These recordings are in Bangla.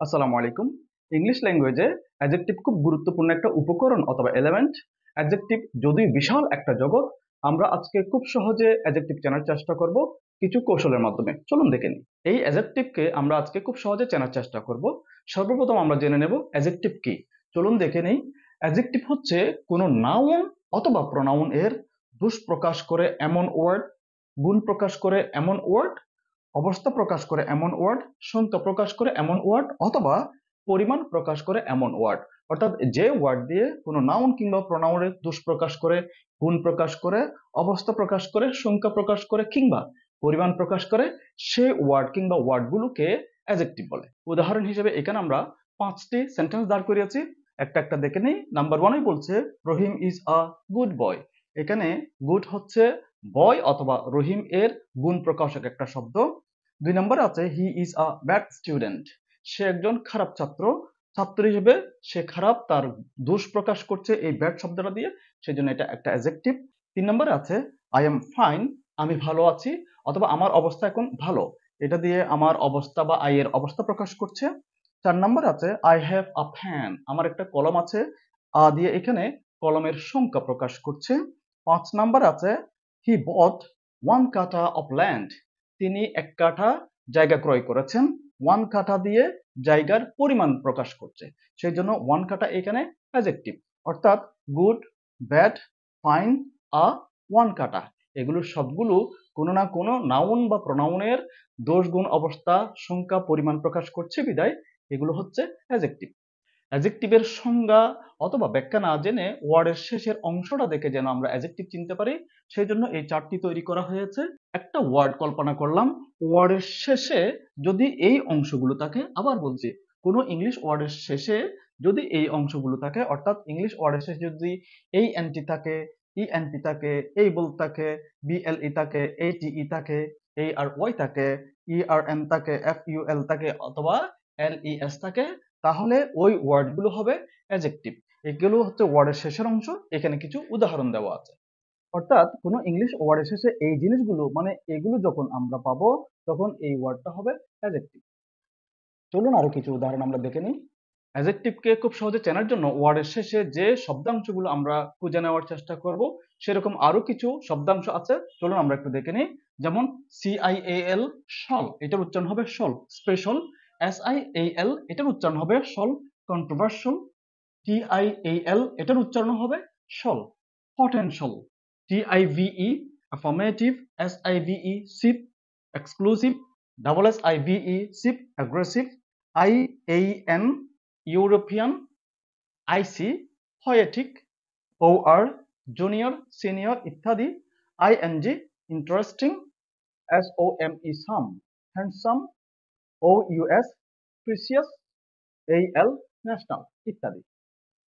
আসসালামু আলাইকুম। ইংলিশ ল্যাঙ্গুয়েজে অ্যাডজেক্টিভ খুব গুরুত্বপূর্ণ একটা উপকরণ অথবা এলিমেন্ট। অ্যাডজেক্টিভ যদিও বিশাল একটা জগৎ, আমরা আজকে খুব সহজে অ্যাডজেক্টিভ চেনার চেষ্টা করব কিছু কৌশলের মাধ্যমে। চলুন দেখে নিই। এই অ্যাডজেক্টিভকে আমরা আজকে খুব সহজে চেনার চেষ্টা করব। সর্বপ্রথম আমরা জেনে নেব অ্যাডজেক্টিভ কি। চলুন দেখে নিই। অ্যাডজেক্টিভ হচ্ছে কোনো নাউন অথবা প্রোনাউন এর দোষ প্রকাশ করে এমন ওয়ার্ড, গুণ প্রকাশ করে এমন ওয়ার্ড, অবস্থা প্রকাশ করে এমন ওয়ার্ড, সংখ্যা প্রকাশ করে এমন ওয়ার্ড অথবা পরিমাণ প্রকাশ করে এমন ওয়ার্ড। অর্থাৎ যে ওয়ার্ড দিয়ে কোনো নাউন কিংবা প্রোনাউনের দোষ প্রকাশ করে, গুণ প্রকাশ করে, অবস্থা প্রকাশ করে, সংখ্যা প্রকাশ করে কিংবা পরিমাণ প্রকাশ করে, সে ওয়ার্ড কিংবা ওয়ার্ডগুলোকে অ্যাডজেক্টিভ বলে। উদাহরণ হিসেবে এখানে আমরা 5টি সেন্টেন্স দাঁড় করিয়েছি, একটা একটা দেখে নেই। নাম্বার 1 বলছে রহিম ইজ আ গুড বয়। এখানে গুড হচ্ছে বয় অথবা রহিম এর গুণ প্রকাশক একটা শব্দ। 2 নম্বরে আছে he is a bad student. সে একজন খারাপ ছাত্র। ছাত্র হিসেবে সে খারাপ, তার দোষ প্রকাশ করছে এই ব্যাড শব্দটা দিয়ে, সেজন্য এটা একটা অ্যাডজেক্টিভ। 3 নম্বরে আছে আই এম ফাইন। আমি ভালো আছি অথবা আমার অবস্থা এখন ভালো। এটা দিয়ে আমার অবস্থা বা আই এর অবস্থা প্রকাশ করছে। 4 নম্বরে আছে আই হ্যাভ আ পেন। আমার একটা কলম আছে। দিয়ে এখানে কলমের সংখ্যা প্রকাশ করছে। 5 নাম্বার আছে হি বট 1 কাঠা অফ ল্যান্ড। তিনি 1 কাঠা জায়গা ক্রয় করেছেন। 1 কাঠা দিয়ে জায়গার পরিমাণ প্রকাশ করছে, সেই জন্য 1 কাঠা এখানে অ্যাডজেক্টিভ। অর্থাৎ গুড, ব্যাড, ফাইন, 1 কাঠা, এগুলো সবগুলো কোনো না কোনো নাউন বা প্রোনাউনের দোষ, গুণ, অবস্থা, সংখ্যা, পরিমাণ প্রকাশ করছে বিধায় এগুলো হচ্ছে অ্যাডজেক্টিভ। অ্যাডজেক্টিভের সংজ্ঞা অথবা ব্যাখ্যা না জেনে ওয়ার্ডের শেষের অংশটা দেখে যেন আমরা অ্যাডজেক্টিভ চিনতে পারি, সেই জন্য এই চার্টটি তৈরি করা হয়েছে। একটা ওয়ার্ড কল্পনা করলাম, ওয়ার্ডের শেষে যদি এই অংশগুলো থাকে, আবার বলছি, কোনো ইংলিশ ওয়ার্ডের শেষে যদি এই অংশগুলো থাকে, অর্থাৎ ইংলিশ ওয়ার্ডের শেষে যদি এই এনটি থাকে, ইএনটি থাকে, এইবল থাকে, বিএলই থাকে, এইটিই থাকে, ARY থাকে, ERN থাকে, FUL থাকে অথবা LES থাকে, তাহলে ওই ওয়ার্ডগুলো হবে অ্যাডজেক্টিভ। এগুলো হচ্ছে ওয়ার্ডের শেষের অংশ। এখানে কিছু উদাহরণ দেওয়া আছে। অর্থাৎ কোনো ইংলিশ ওয়ার্ডের শেষে এই জিনিসগুলো, মানে এগুলো যখন আমরা পাবো, তখন এই ওয়ার্ডটা হবে অ্যাডজেক্টিভ। চলুন আরো কিছু উদাহরণ আমরা দেখে নিই। অ্যাডজেক্টিভকে খুব সহজে চেনার জন্য ওয়ার্ডের শেষে যে শব্দাংশগুলো আমরা খুঁজে নেওয়ার চেষ্টা করব, সেরকম আরো কিছু শব্দাংশ আছে। চলুন আমরা একটু দেখে নিই। যেমন CIAL, শল, এটার উচ্চারণ হবে শল। স্পেশাল। SIAL, এটার উচ্চারণ হবে শল। কন্ট্রোভার্সিয়াল। TIAL, এটার উচ্চারণ হবে শল। পটেনশিয়াল। TIVE, affirmative. SIVE, শিপ। এক্সক্লুসিভ। SSIVE, শিপ। Aggressive. IAN, European. IC, poetic। OR, junior, senior ইত্যাদি। ING, interesting. SOME, some, handsome. OUS, precious. AL, national ইত্যাদি।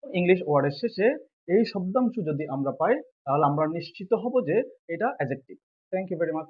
ইংলিশ ওয়ার্ডের শেষে এই শব্দাংশ যদি আমরা পাই, তাহলে আমরা নিশ্চিত হব যে এটা adjective. Thank you very much.